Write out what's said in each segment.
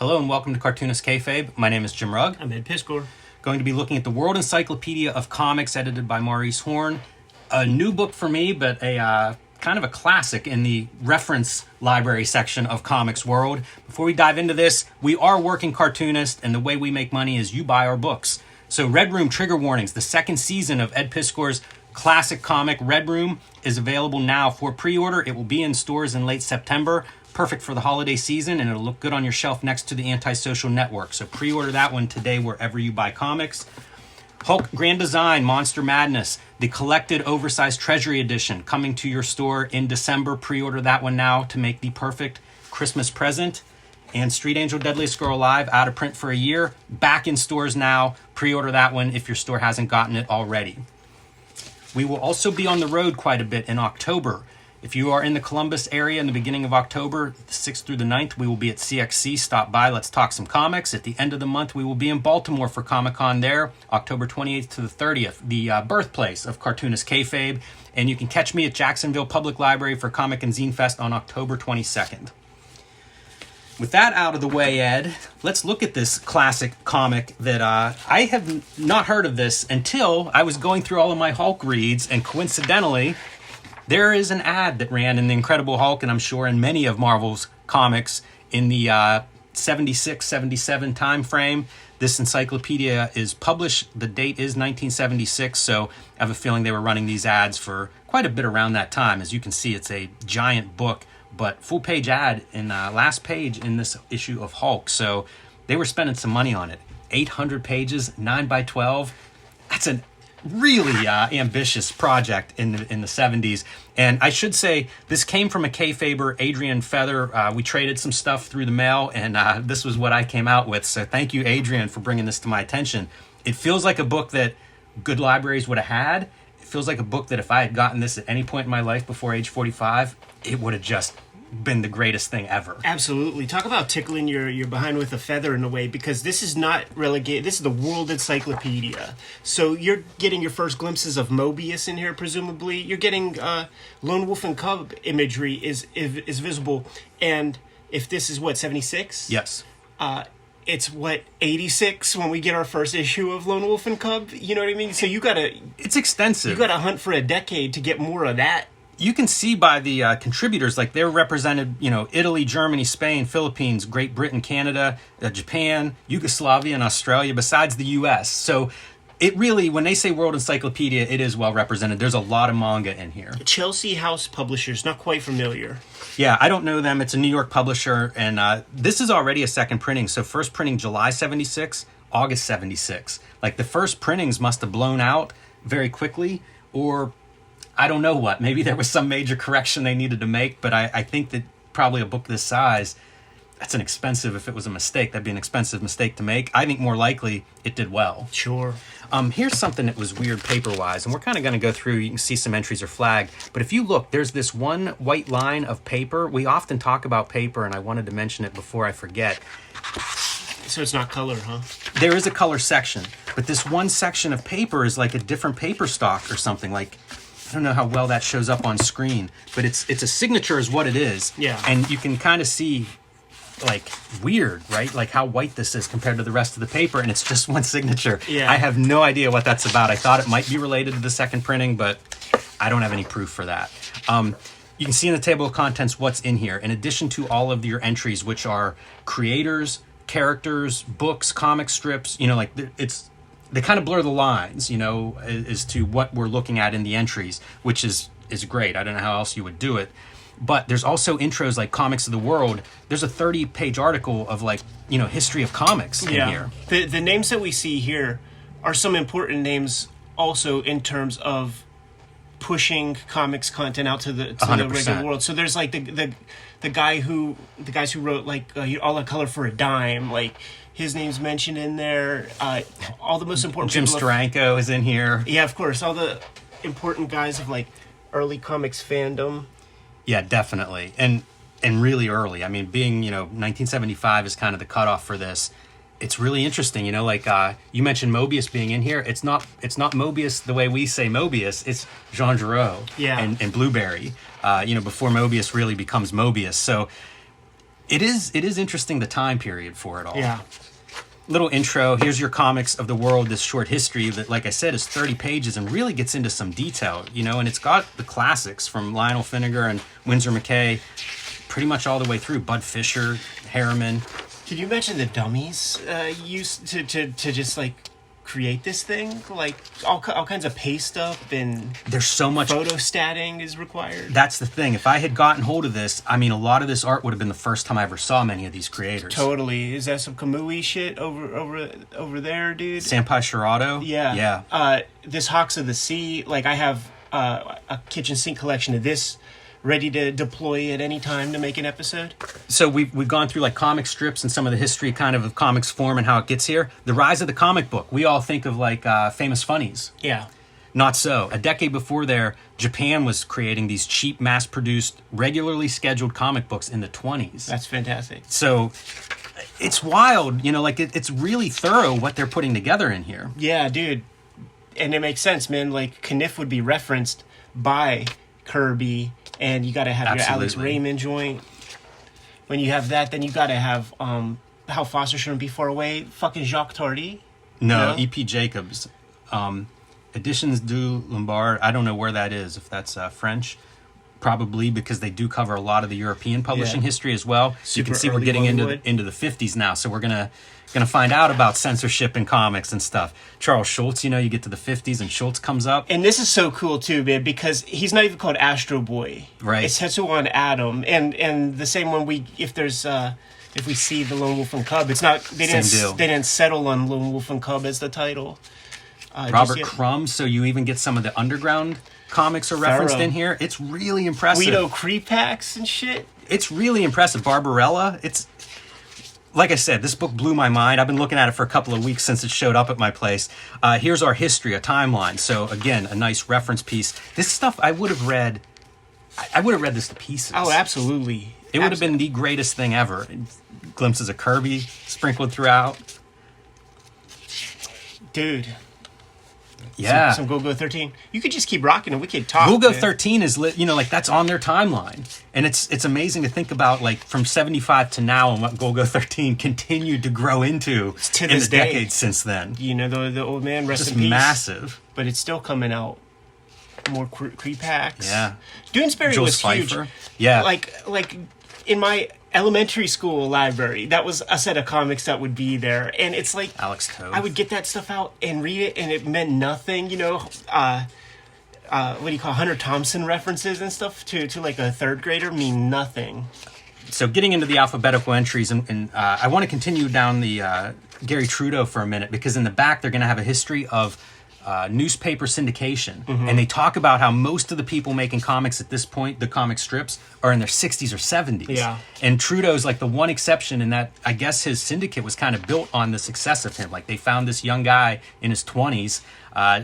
Hello and welcome to Cartoonist Kayfabe. My name is Jim Rugg. I'm Ed Piscor. Going to be looking at the World Encyclopedia of Comics, edited by Maurice Horn. A new book for me, but a kind of a classic in the reference library section of Comics World. Before we dive into this, we are working Cartoonist, and the way we make money is you buy our books. So Red Room Trigger Warnings, the second season of Ed Piscor's classic comic Red Room, is available now for pre-order. It will be in stores in late September. Perfect for the holiday season, and it'll look good on your shelf next to the Antisocial Network. So pre-order that one today wherever you buy comics. Hulk Grand Design, Monster Madness, the collected oversized Treasury Edition, coming to your store in December. Pre-order that one now to make the perfect Christmas present. And Street Angel Deadliest Girl Alive, out of print for a year, back in stores now. Pre-order that one if your store hasn't gotten it already. We will also be on the road quite a bit in October. If you are in the Columbus area in the beginning of October, the 6th through the 9th, we will be at CXC. Stop by, let's talk some comics. At the end of the month, we will be in Baltimore for Comic-Con there, October 28th to the 30th, the birthplace of Cartoonist Kayfabe. And you can catch me at Jacksonville Public Library for Comic and Zine Fest on October 22nd. With that out of the way, Ed, let's look at this classic comic that I have not heard of this until I was going through all of my Hulk reads, and coincidentally, there is an ad that ran in The Incredible Hulk, and I'm sure in many of Marvel's comics in the 76, 77 time frame. This encyclopedia is published. The date is 1976, so I have a feeling they were running these ads for quite a bit around that time. As you can see, it's a giant book, but full-page ad in last page in this issue of Hulk. So they were spending some money on it. 800 pages, 9 by 12. That's an really ambitious project in the 70s. And I should say, this came from a Kayfaber, Adrian Feather. We traded some stuff through the mail, and this was what I came out with. So thank you, Adrian, for bringing this to my attention. It feels like a book that good libraries would have had. It feels like a book that if I had gotten this at any point in my life before age 45, it would have just been the greatest thing ever. Absolutely. Talk about tickling your behind with a feather in a way, because this is not relegated. This is the World Encyclopedia. So you're getting your first glimpses of Mobius in here, presumably. You're getting Lone Wolf and Cub imagery is visible. And if this is, what, 76? Yes. It's, what, 86 when we get our first issue of Lone Wolf and Cub? You know what I mean? So you gotta... It's extensive. You gotta hunt for a decade to get more of that. You can see by the contributors, like they're represented, Italy, Germany, Spain, Philippines, Great Britain, Canada, Japan, Yugoslavia, and Australia, besides the U.S. So it really, when they say World Encyclopedia, it is well represented. There's a lot of manga in here. Chelsea House Publishers, not quite familiar. Yeah, I don't know them. It's a New York publisher, and this is already a second printing. So first printing July 76, August 76. Like the first printings must have blown out very quickly, or I don't know what. Maybe there was some major correction they needed to make, but I think that probably a book this size, that's an expensive, if it was a mistake, that'd be an expensive mistake to make. I think more likely it did well. Sure. Here's something that was weird paper-wise, and we're kind of going to go through. You can see some entries are flagged, but if you look, there's this one white line of paper. We often talk about paper, and I wanted to mention it before I forget. So it's not color, huh? There is a color section, but this one section of paper is like a different paper stock or something. Like, I don't know how well that shows up on screen, but it's a signature is what it is. Yeah. And you can kind of see, like, weird, right? Like how white this is compared to the rest of the paper, and it's just one signature. Yeah. I have no idea what that's about. I thought it might be related to the second printing, but I don't have any proof for that. You can see in the table of contents what's in here, in addition to all of your entries, which are creators, characters, books, comic strips, like they kind of blur the lines, as to what we're looking at in the entries, which is great. I don't know how else you would do it. But there's also intros like Comics of the World. There's a 30-page article of history of comics in here. The names that we see here are some important names also in terms of pushing comics content out to the regular world. So there's like the guys who wrote All the Color for a Dime, like his name's mentioned in there. All the most important Jim Steranko is in here. Yeah, of course. All the important guys of early comics fandom. Yeah, definitely. And really early. I mean, being, 1975 is kind of the cutoff for this. It's really interesting, you mentioned Mobius being in here. It's not Mobius the way we say Mobius. It's Jean Giraud and Blueberry, before Mobius really becomes Mobius. So It is interesting, the time period for it all. Yeah. Little intro. Here's your comics of the world, this short history that, like I said, is 30 pages and really gets into some detail, you know, and it's got the classics from Lionel Finnegar and Winsor McCay pretty much all the way through. Bud Fisher, Harriman. Can you imagine the dummies used to just like create this thing? Like all kinds of paste up and there's so much photostatting is required. That's the thing. If I had gotten hold of this, I mean, a lot of this art would have been the first time I ever saw many of these creators. Totally. Is that some Kamui shit over there, dude? Senpai Shirado? Yeah. Yeah. This Hawks of the Sea, like I have a kitchen sink collection of this ready to deploy at any time to make an episode. So we've gone through like comic strips and some of the history kind of comics form and how it gets here. The rise of the comic book. We all think of like Famous Funnies. Yeah. Not so. A decade before there, Japan was creating these cheap, mass-produced, regularly scheduled comic books in the 20s. That's fantastic. So it's wild, you know, like it's really thorough what they're putting together in here. Yeah, dude. And it makes sense, man. Like Kniff would be referenced by Kirby, and you got to have your Alex Raymond joint. When you have that, then you got to have How Foster Shouldn't Be Far Away, fucking Jacques Tardy. No, E.P. Jacobs. Editions du Lombard, I don't know where that is, if that's French. Probably because they do cover a lot of the European publishing history as well. So you can see we're getting into the 50s now. So we're gonna find out about censorship in comics and stuff. Charles Schultz, you know, you get to the 50s and Schultz comes up. And this is so cool too, man, because he's not even called Astro Boy. Right. It's Tetsuwan Atom. And the same when if we see the Lone Wolf and Cub, it's not they didn't settle on Lone Wolf and Cub as the title. Robert Crumb, so you even get some of the underground comics are referenced in here. It's really impressive. Guido Creepax and shit. It's really impressive. Barbarella. It's like I said, this book blew my mind. I've been looking at it for a couple of weeks since it showed up at my place. Here's our history, a timeline. So again, a nice reference piece. This stuff I would have read. I would have read this to pieces. Oh, absolutely. It would have been the greatest thing ever. Glimpses of Kirby sprinkled throughout. Dude. Yeah. Some Go-Go 13. You could just keep rocking and we could talk. Go-Go 13 is lit, you know, like that's on their timeline. And it's amazing to think about like from 75 to now and what Go-Go 13 continued to grow into to in this the day. decades since then. You know, the old man, rest Just in peace. massive. But it's still coming out. More Creepax. Yeah. Doonesbury Jules was Pfeiffer. huge. Yeah. Like in my elementary school library, that was a set of comics that would be there, and it's like Alex Toth. I would get that stuff out and read it, and it meant nothing, you know. What do you call Hunter Thompson references and stuff to like a third grader mean nothing. So getting into the alphabetical entries, and I want to continue down the Gary Trudeau for a minute, because in the back they're going to have a history of newspaper syndication, and they talk about how most of the people making comics at this point, the comic strips, are in their 60s or 70s. Yeah. And Trudeau's like the one exception in that I guess his syndicate was kind of built on the success of him. Like they found this young guy in his 20s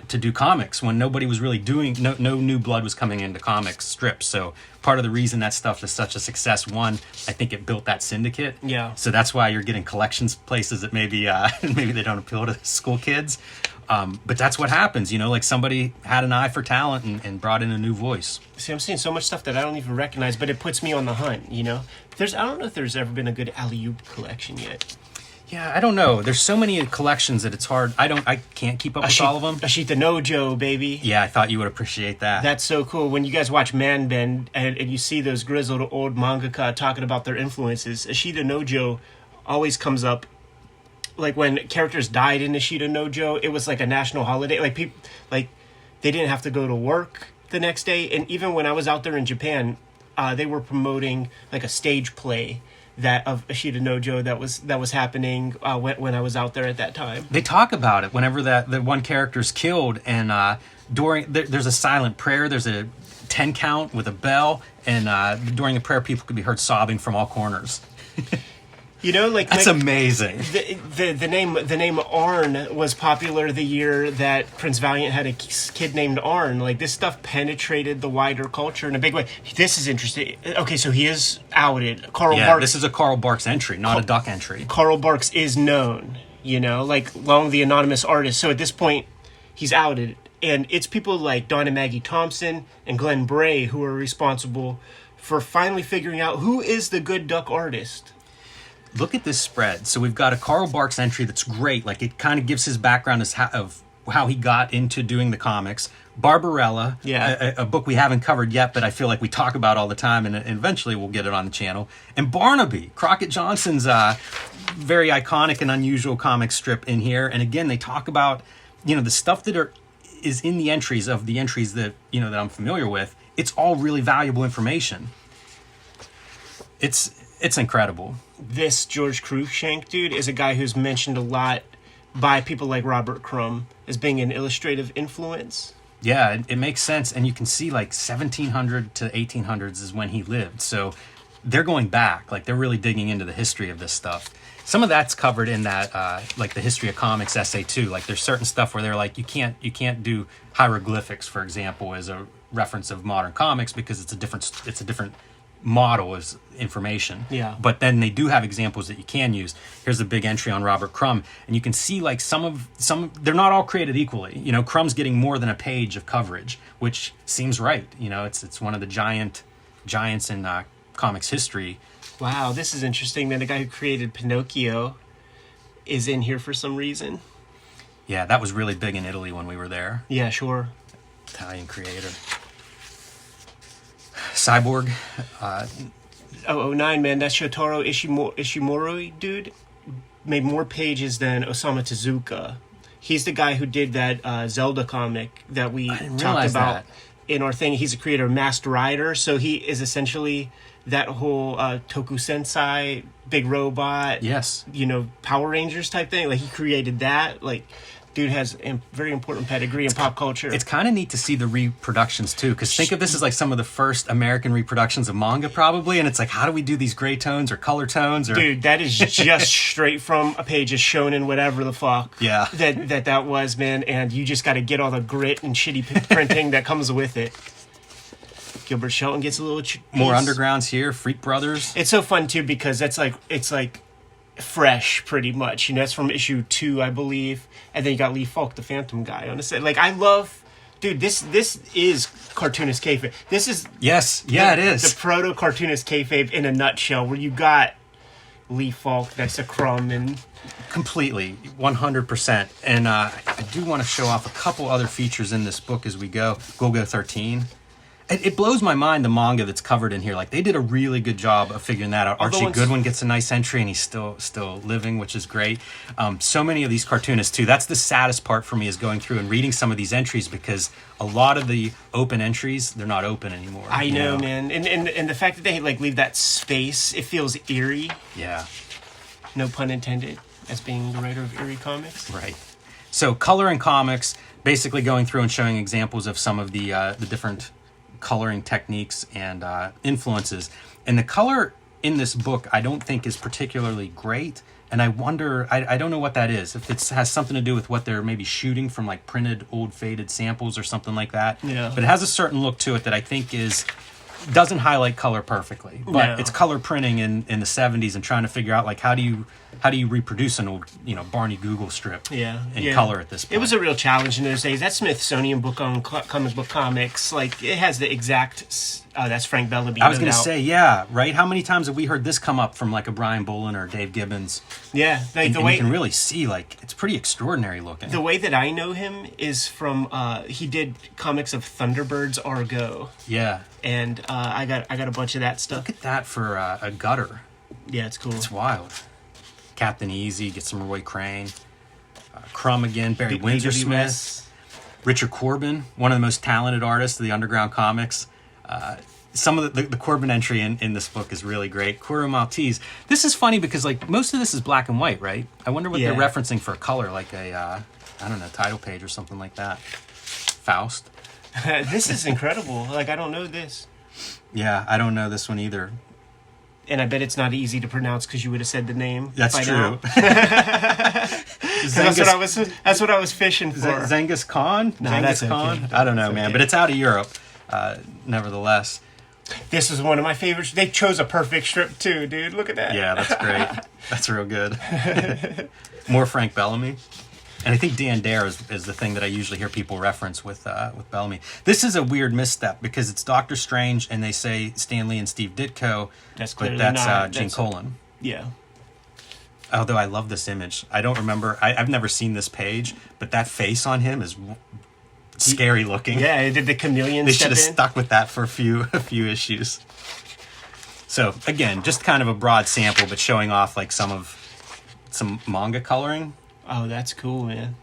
to do comics when nobody was really doing, no new blood was coming into comics strips. So part of the reason that stuff is such a success, one, I think it built that syndicate. Yeah. So that's why you're getting collections places that maybe maybe they don't appeal to school kids. But that's what happens, you know, like somebody had an eye for talent and brought in a new voice. See, I'm seeing so much stuff that I don't even recognize, but it puts me on the hunt, you know? I don't know if there's ever been a good alley-oop collection yet. Yeah, I don't know. There's so many collections that it's hard. I can't keep up with all of them. Ashita Nojo, baby. Yeah, I thought you would appreciate that. That's so cool. When you guys watch Man Bend and you see those grizzled old mangaka talking about their influences, Ashita Nojo always comes up. Like when characters died in Ashita Nojo, it was like a national holiday. Like people, like they didn't have to go to work the next day. And even when I was out there in Japan, they were promoting like a stage play of Ashita Nojo that was happening when I was out there at that time. They talk about it whenever that one character's killed, and there's a silent prayer. There's a 10 count with a bell, and during the prayer, people could be heard sobbing from all corners. You know, that's amazing. The name Arn was popular the year that Prince Valiant had a kid named Arn. Like this stuff penetrated the wider culture in a big way. This is interesting. Okay, so he is outed. Barks, this is a Carl Barks entry, not a Duck entry. Carl Barks is known, you know, like Long the Anonymous Artist. So at this point, he's outed, and it's people like Dawn and Maggie Thompson and Glenn Bray who are responsible for finally figuring out who is the good duck artist. look at this spread. So we've got a Carl Barks entry that's great. Like, it kind of gives his background of how he got into doing the comics. Barbarella, a book we haven't covered yet, but I feel like we talk about all the time, and eventually we'll get it on the channel. And Barnaby, Crockett Johnson's very iconic and unusual comic strip in here. And again, they talk about, the stuff that is in the entries that, that I'm familiar with. It's all really valuable information. It's incredible. This George Cruikshank dude is a guy who's mentioned a lot by people like Robert Crumb as being an illustrative influence. Yeah, it makes sense. And you can see like 1700 to 1800s is when he lived. So they're going back. Like, they're really digging into the history of this stuff. Some of that's covered in that, like the history of comics essay too. Like, there's certain stuff where they're like, you can't do hieroglyphics, for example, as a reference of modern comics because it's a different model as information. Yeah. But then they do have examples that you can use. Here's a big entry on Robert Crumb, and you can see like some they're not all created equally. Crumb's getting more than a page of coverage, which seems right. It's one of the giants in comics history. Wow, this is interesting. Then the guy who created Pinocchio is in here for some reason. Yeah, that was really big in Italy when we were there. Yeah, sure. Italian creator. Cyborg. 009, man. That Shotaro Ishimori dude made more pages than Osamu Tezuka. He's the guy who did that Zelda comic that we talked about in our thing. He's a creator of Masked Rider, so he is essentially that whole Toku Sensei, big robot, yes, Power Rangers type thing. Like, he created that. Like, dude has a very important pedigree in pop culture. It's kind of neat to see the reproductions too, because think of this as like some of the first American reproductions of manga, probably. And it's like, how do we do these gray tones or color tones? Dude, that is just straight from a page of shonen, whatever the fuck. Yeah, that was, man. And you just got to get all the grit and shitty printing that comes with it. Gilbert Shelton gets a little more undergrounds here. Freak Brothers. It's so fun too because it's like fresh, pretty much. That's from issue 2, I believe. And then you got Lee Falk, the Phantom guy, on the set. Like, I love, dude. This is cartoonist kayfabe. This is it is the proto cartoonist kayfabe in a nutshell, where you got Lee Falk next to Crumb and completely 100%. And I do want to show off a couple other features in this book as we go. Golgo 13. It blows my mind, the manga that's covered in here. Like, they did a really good job of figuring that out. Archie Goodwin gets a nice entry, and he's still living, which is great. So many of these cartoonists, too. That's the saddest part for me, is going through and reading some of these entries, because a lot of the open entries, they're not open anymore. I know, man. And the fact that they, like, leave that space, it feels eerie. Yeah. No pun intended, as being the writer of eerie comics. Right. So, color in comics, basically going through and showing examples of some of the different coloring techniques and influences. And the color in this book I don't think is particularly great, and I wonder, I don't know what that is, if it has something to do with what they're maybe shooting from, like printed old faded samples or something like that. Yeah. But it has a certain look to it that I think doesn't highlight color perfectly, but it's color printing in the 70s and trying to figure out, like, how do you reproduce an old Barney Google strip in color at this point. It was a real challenge in those days. That Smithsonian book on comic book comics, like, it has the exact that's Frank Bellaby. I was going to say, yeah, right? How many times have we heard this come up from, like, a Brian Bolin or Dave Gibbons? Yeah, like, and you can really see, like, it's pretty extraordinary looking. The way that I know him is from he did comics of Thunderbirds Argo. Yeah. And I got a bunch of that stuff. Look at that for a gutter. Yeah, it's cool. It's wild. Captain Easy, get some Roy Crane. Crumb again, Barry Windsor Smith. Richard Corbin, one of the most talented artists of the underground comics. Some of the Corbin entry in this book is really great. Kuro Maltese. This is funny because, like, most of this is black and white, right? I wonder what they're referencing for color, like a, I don't know, title page or something like that. Faust. This is incredible. Like, I don't know this. Yeah, I don't know this one either. And I bet it's not easy to pronounce because you would have said the name. That's true. That's what I was fishing for. Genghis Khan? No, Genghis that's Khan? okay. I don't know, That's man. okay. But it's out of Europe, nevertheless. This is one of my favorites. They chose a perfect strip too, dude. Look at that. Yeah, that's great. That's real good. More Frank Bellamy. And I think Dan Dare is the thing that I usually hear people reference with Bellamy. This is a weird misstep because it's Doctor Strange and they say Stan Lee and Steve Ditko, That's but clearly that's not. Gene Colan. Yeah. Although I love this image. I don't remember. I've never seen this page, but that face on him is scary looking. Yeah, did the chameleon They step should have in? stuck with that for a few issues. So again, just kind of a broad sample, but showing off like some manga coloring. Oh, that's cool, man.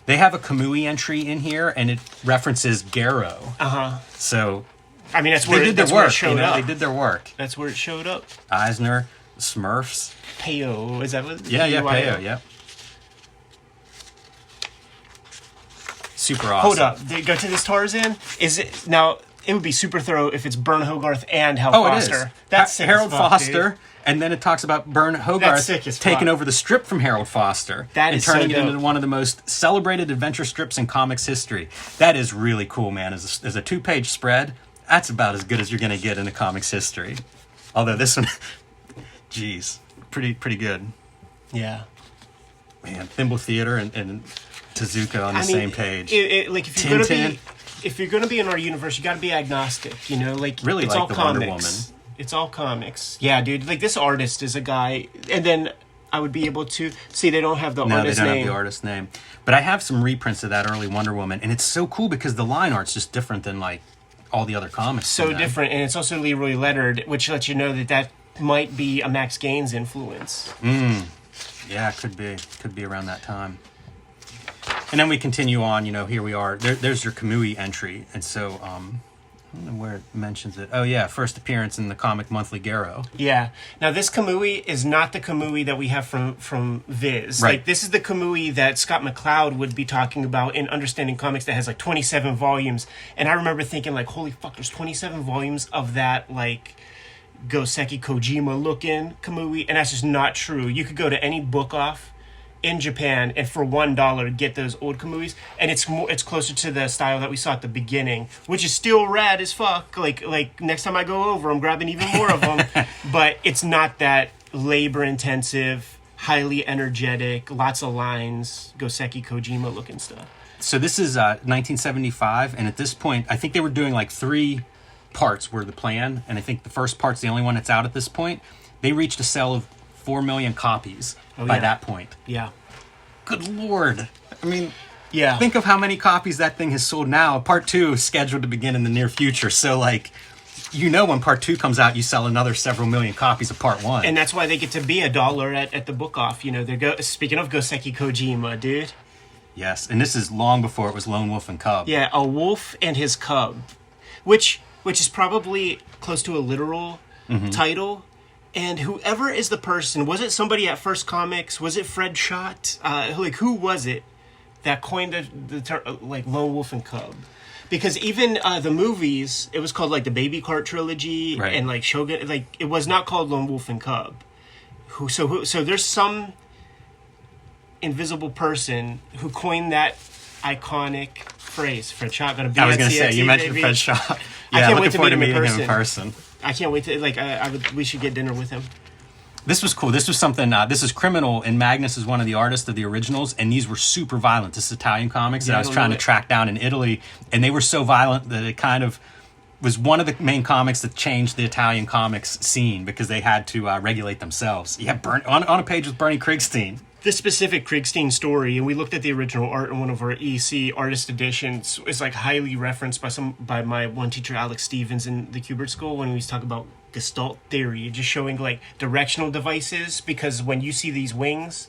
They have a Kamui entry in here, and it references Garo. So I mean, that's where they did their where it work. showed up. They did their work. That's where it showed up. Eisner, Smurfs. Peyo, is that what? Yeah, Peyo, yeah. Super awesome. Hold up, did it go to this Tarzan? Is it now? It would be super thorough if it's Bern Hogarth and Hal Foster. It is. That's sick Harold as fuck, Foster, dude. and then it talks about Bern Hogarth sick as taking fuck. over the strip from Harold Foster That and is so turning it dope. into one of the most celebrated adventure strips in comics history. That is really cool, man. As a 2-page spread, that's about as good as you're going to get in the comics history. Although this one, geez, pretty good. Yeah. Man, Thimble Theater and Tezuka on the same page. Like Tintin. if you're gonna be in our universe, you gotta be agnostic. You know, like Really it's like all the comics. Wonder Woman. It's all comics. Yeah, dude. Like this artist is a guy, and then I would be able to see they don't have the No, artist they don't name. have the artist name. But I have some reprints of that early Wonder Woman, and it's so cool because the line art's just different than like all the other comics. So different, and it's also Leroy Leonard, which lets you know that might be a Max Gaines influence. Yeah, could be around that time. And then we continue on. You know, here we are. There's your Kamui entry, and so I don't know where it mentions it. Oh yeah, first appearance in the Comic Monthly Garo. Yeah. Now this Kamui is not the Kamui that we have from Viz. Right. Like this is the Kamui that Scott McCloud would be talking about in Understanding Comics that has like 27 volumes. And I remember thinking like, holy fuck, there's 27 volumes of that like Goseki Kojima looking Kamui, and that's just not true. You could go to any book off in Japan and for $1 get those old Kamuis, and it's closer to the style that we saw at the beginning, which is still rad as fuck. Like next time I go over, I'm grabbing even more of them, but it's not that labor intensive, highly energetic, lots of lines, Goseki Kojima looking stuff. So this is 1975, and at this point, I think they were doing like 3 parts were the plan, and I think the first part's the only one that's out at this point. They reached a sale of 4 million copies by that point. Yeah. Good Lord. I mean, Yeah. think of how many copies that thing has sold now. Part 2 is scheduled to begin in the near future. So, like, you know when Part 2 comes out, you sell another several million copies of Part 1. And that's why they get to be $1 at the book off. You know, speaking of Goseki Kojima, dude. Yes, and this is long before it was Lone Wolf and Cub. Yeah, a wolf and his cub, which is probably close to a literal title. And whoever is the person, was it somebody at First Comics? Was it Fred Schott? Who was it that coined the term, like Lone Wolf and Cub? Because even the movies, it was called like the Baby Cart trilogy, Right. and like Shogun. Like it was not called Lone Wolf and Cub. So there's some invisible person who coined that iconic phrase. Fred Schott gonna be. I was at going to say, CNC, you mentioned baby. Fred Schott. I Yeah, can't looking wait to forward to meet him meeting in him in person. I can't wait to like. We should get dinner with him. This was cool. This was something. This is Criminal, and Magnus is one of the artists of the originals, and these were super violent. This is Italian comics that Yeah, I I was don't trying know to it. track down in Italy, and they were so violent that it kind of was one of the main comics that changed the Italian comics scene because they had to regulate themselves. Yeah, on a page with Bernie Krigstein. This specific Krigstein story, and we looked at the original art in one of our EC artist editions, is like highly referenced by my one teacher Alex Stevens in the Kubert School when he was talking about Gestalt theory, just showing like directional devices, because when you see these wings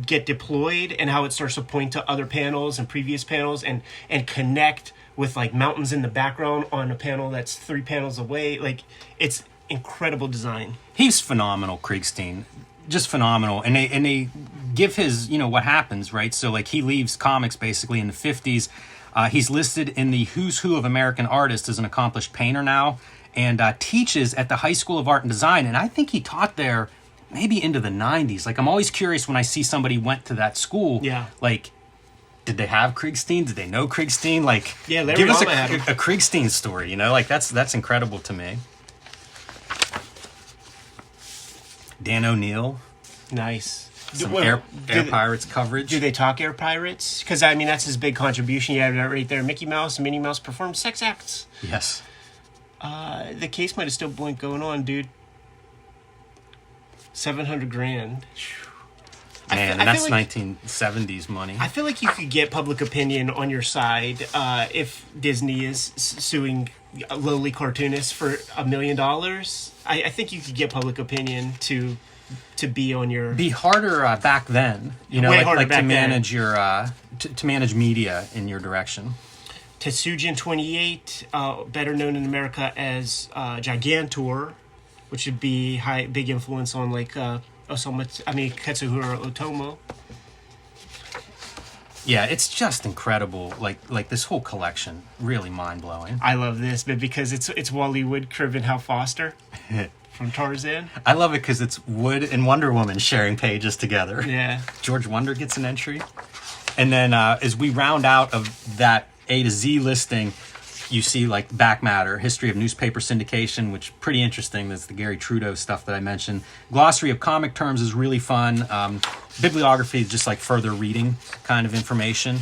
get deployed and how it starts to point to other panels and previous panels and connect with like mountains in the background on a panel that's 3 panels away, like it's incredible design. He's phenomenal, Krigstein. Just phenomenal. And they give his, what happens, right? So like he leaves comics basically in the 50s. He's listed in the Who's Who of American Artists as an accomplished painter now, and teaches at the High School of Art and Design. And I think he taught there maybe into the 90s. Like I'm always curious when I see somebody went to that school. Yeah. Like, did they have Krigstein? Did they know Krigstein? Like, Yeah, Larry give us Hama had him. a Krigstein story, Like that's incredible to me. Dan O'Neill. Nice. Some Air Pirates coverage. Do they talk Air Pirates? Because, I mean, that's his big contribution. You have that right there. Mickey Mouse and Minnie Mouse perform sex acts. Yes. The case might have still been going on, dude. $700,000. Man, and that's like 1970s money. I feel like you could get public opinion on your side if Disney is suing lowly cartoonists for $1 million. I think you could get public opinion to be on your... Be harder back then, you know, like to manage then. your to manage media in your direction. Tetsujin 28, better known in America as Gigantor, which would be big influence on like Katsuhiro Otomo. Yeah, it's just incredible. Like this whole collection, really mind blowing. I love this, but because it's Wally Wood, Crib, and Hal Foster from Tarzan. I love it because it's Wood and Wonder Woman sharing pages together. Yeah, George Wonder gets an entry, and then as we round out of that A to Z listing, you see like back matter, history of newspaper syndication, which is pretty interesting. That's the Gary Trudeau stuff that I mentioned. Glossary of comic terms is really fun. Bibliography is just like further reading kind of information,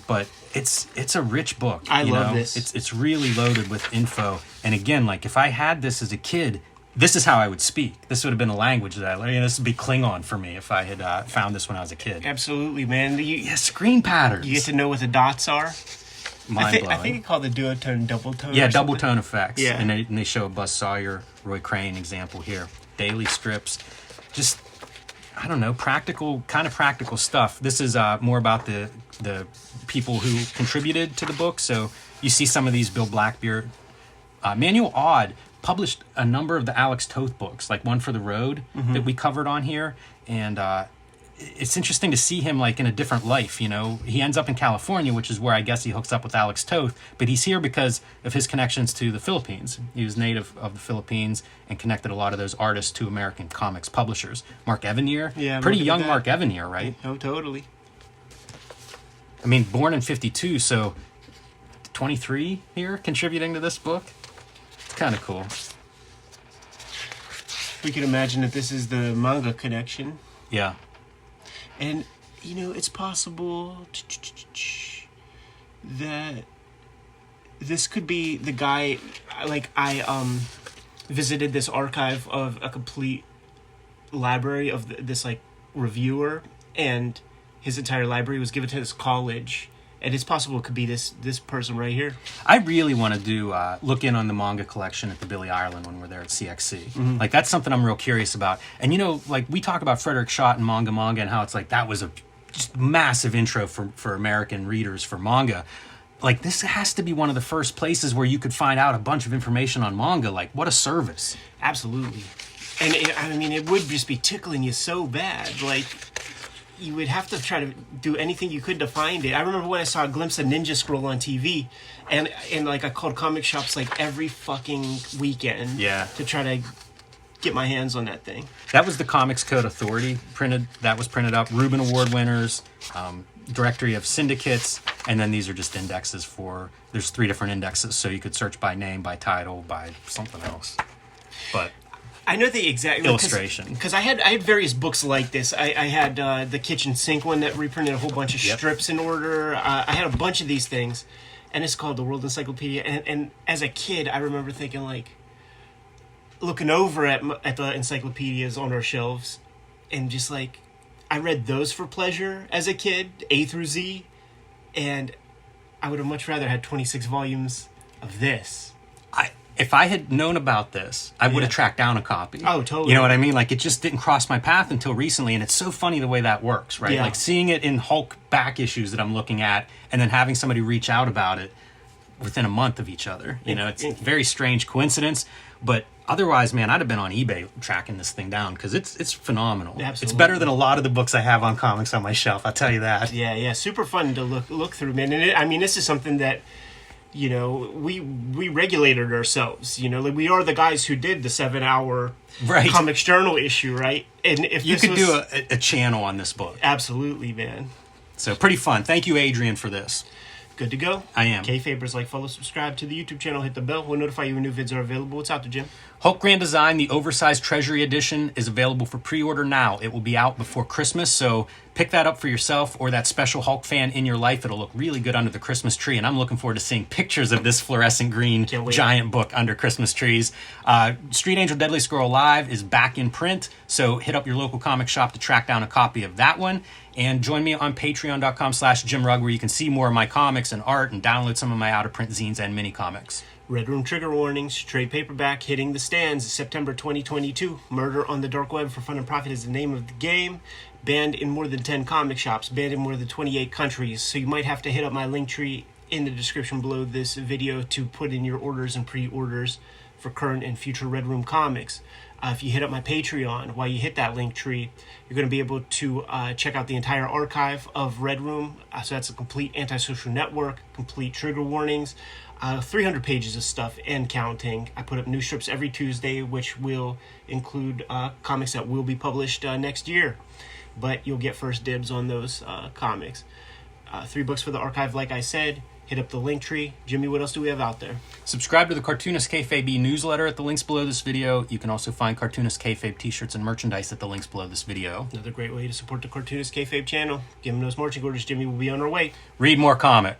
but it's a rich book. I love this. It's really loaded with info. And again, like if I had this as a kid, this is how I would speak. This would have been a language that I learned. This would be Klingon for me if I had found this when I was a kid. Absolutely, man. Screen patterns. You get to know what the dots are. Mind-blowing. I think it's called the duotone, double tone. Yeah, double tone effects. Yeah. And they show a Buzz Sawyer, Roy Crane example here. Daily strips. Just, I don't know, practical stuff. This is more about the people who contributed to the book. So you see some of these Bill Blackbeard. Manuel Odd published a number of the Alex Toth books, like One for the Road that we covered on here. And it's interesting to see him like in a different life, you know. He ends up in California, which is where I guess he hooks up with Alex Toth, but he's here because of his connections to the Philippines. He was native of the Philippines and connected a lot of those artists to American comics publishers. Mark Evanier, pretty young Mark Evanier, right? Oh, totally. I mean, born in 52, so 23 here contributing to this book. It's kind of cool. We can imagine that this is the manga connection. Yeah. And, you know, it's possible that this could be the guy, like, I visited this archive of a complete library of this, like, reviewer, and his entire library was given to this college. And it's possible it could be this person right here. I really want to do look in on the manga collection at the Billy Ireland when we're there at CXC. Mm-hmm. Like that's something I'm real curious about. And you know, like we talk about Frederick Schott and manga and how it's like that was a just massive intro for American readers for manga. Like this has to be one of the first places where you could find out a bunch of information on manga. Like what a service! Absolutely. And it would just be tickling you so bad, like. You would have to try to do anything you could to find it. I remember when I saw a glimpse of Ninja Scroll on TV, and like I called comic shops like every fucking weekend to try to get my hands on that thing. That was the Comics Code Authority that was printed up. Reuben Award winners, directory of syndicates, and then these are just indexes for. There's 3 different indexes, so you could search by name, by title, by something else. But. I know the exact illustration because I had various books like this. I had the kitchen sink one that reprinted a whole bunch of strips in order. I had a bunch of these things, and it's called the World Encyclopedia. And as a kid, I remember thinking like looking over at the encyclopedias on our shelves, and just like I read those for pleasure as a kid, A through Z, and I would have much rather had 26 volumes of this. If I had known about this, I would have tracked down a copy. Oh, totally. You know what I mean? Like, it just didn't cross my path until recently, and it's so funny the way that works, right? Yeah. Like, seeing it in Hulk back issues that I'm looking at, and then having somebody reach out about it within a month of each other. You know, it's a very strange coincidence, but otherwise, man, I'd have been on eBay tracking this thing down, because it's phenomenal. Absolutely. It's better than a lot of the books I have on comics on my shelf, I'll tell you that. Yeah, super fun to look through, man. And this is something that... You know, we regulated ourselves. You know, like we are the guys who did the 7-hour Comics Journal issue, right? And if you could do a channel on this book, absolutely, man. So pretty fun. Thank you, Adrian, for this. Good to go. I am. Kayfabers, like, follow, subscribe to the YouTube channel, hit the bell. We'll notify you when new vids are available. What's out there, Jim? Hulk Grand Design, the oversized Treasury Edition, is available for pre-order now. It will be out before Christmas, so Pick that up for yourself or that special Hulk fan in your life. It'll look really good under the Christmas tree, and I'm looking forward to seeing pictures of this fluorescent green giant book under Christmas trees. Street Angel Deadly Scroll Live is back in print, so hit up your local comic shop to track down a copy of that one. And join me on patreon.com/JimRugg, where you can see more of my comics and art and download some of my out-of-print zines and mini comics. Red Room Trigger Warnings, trade paperback hitting the stands September 2022. Murder on the Dark Web for Fun and Profit is the name of the game. Banned in more than 10 comic shops, banned in more than 28 countries. So you might have to hit up my link tree in the description below this video to put in your orders and pre-orders for current and future Red Room comics. If you hit up my Patreon, while you hit that link tree, you're going to be able to check out the entire archive of Red Room. So that's a complete antisocial network, complete trigger warnings, 300 pages of stuff and counting. I put up new strips every Tuesday, which will include comics that will be published next year. But you'll get first dibs on those comics. 3 books for the archive, like I said. Hit up the link tree. Jimmy, what else do we have out there? Subscribe to the Cartoonist Kayfabe newsletter at the links below this video. You can also find Cartoonist Kayfabe t-shirts and merchandise at the links below this video. Another great way to support the Cartoonist Kayfabe channel. Give them those marching orders, Jimmy. We'll be on our way. Read more comics.